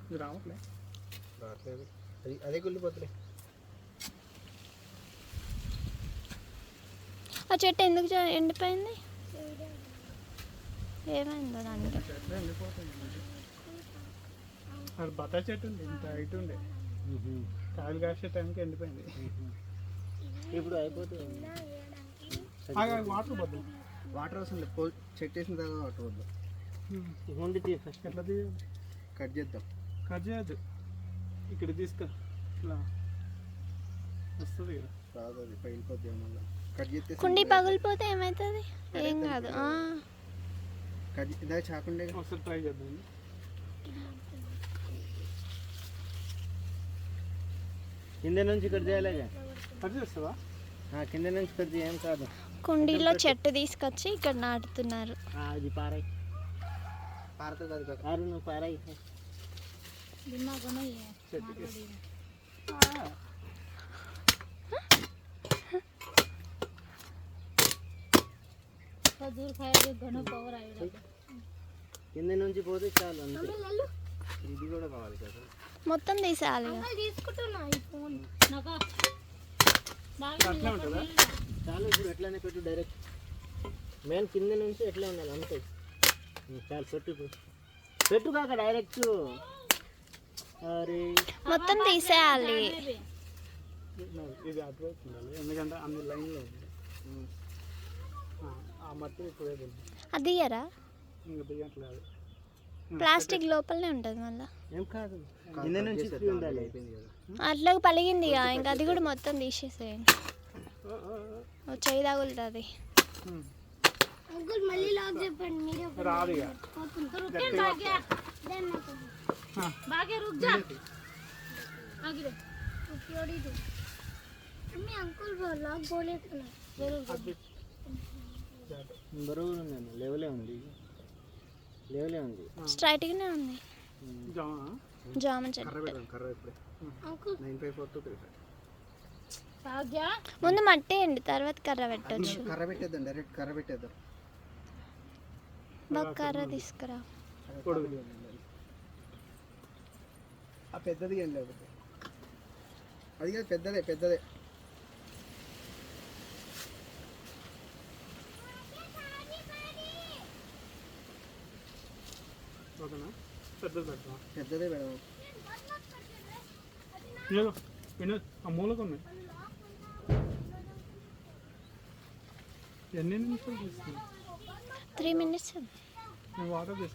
ఇది రావట్లేదు. అదే కుళ్ళిపోతుంది. ఆ చెట్టు ఎందుకు ఎండిపోయింది? ఏమైందో దానికి? అది బత్తాయి చెట్టు ఉంది, ఇంత హైట్ ఉండే, కాయలు కాసే టైంకి ఎండిపోయింది. ఇప్పుడు అయిపోతుంది. వాటర్ పోద్దు, వాటర్ అవసరం లేదు, చెట్టు వేసిన తర్వాత వాటర్ వద్దు. ఉండి ఫస్ట్ ఎట్లా తీయాలి? కట్ చేద్దాం. కట్ చేయద్దు, ఇక్కడ తీసుకో, ఇట్లా వస్తుంది కదా. రాదు, అది పగిలిపోద్ది ఏమన్నా. కట్ చేస్తే కుండీ పగిలిపోతే ఏమవుతుంది? ఏం కాదు. కట్ ఇదా చాకుండే ఒకసారి ట్రై చేద్దాం. కింద నుంచి కట్ చేయాలిగా. కట్ చేస్తావా? కింద నుంచి కట్ చేయం కాదు. కుండీలో చెట్టు తీసుకొచ్చి ఇక్కడ నాటుతున్నారు. అది పారాయి, పారుతుంది అది కాదు. నువ్వు పారాయి. కింద నుంచి పోతే చాలు అంతే. ఇది కూడా కావాలి కదా, మొత్తం తీసేయాలి. చాలు. ఇప్పుడు ఎట్లానే పెట్టు, డైరెక్ట్ మెయిన్ కింద నుంచి ఎట్లా ఉండాలి అంతే. చాలు పెట్టు, పెట్టు కాక డైరెక్ట్. అరే మొత్తం తీసేయాలి. ఇది అటువైపు ఉండాలి, ఎందుకంటే అన్ని లైన్లో ఉంది. ఆ మట్టి ఇప్పుడు అది తీయరా? ఇంకా దిగట్లేదు. ప్లాస్టిక్ లోపలనే ఉంటుంది మళ్ళీ. ఏం కాదు, కింద నుంచి ఉండాలి. అయిపోయింది కదా. అట్లా పలిగింది ఇక, ఇంకా అది కూడా మొత్తం తీసేసేయండి. చెయ్యి తగులుతుంది. రాదు ఇక. బరువు ఉందండి, లెవెలే ఉంది, లెవెలే ఉంది, స్ట్రైట్గానే ఉంది. జామ చెట్టు. కర్ర ఇప్పుడే 954235. ముందు మట్టి వేయండి, తర్వాత కర్ర పెట్టచ్చు. కర్ర పెట్టేద్దాం, డైరెక్ట్ కర్ర పెట్టేద్దాం. బాగా కర్ర తీసుకురా. ఆ పెద్దది ఏం లేదు, అది కాదు, పెద్దదే పెద్దదే. పెద్దదే పెడదాం. ఆ మూలకు ఉన్నాయి. ఎన్ని నిమిషాలు తీసుకున్నాను? 3 minutes. వాటర్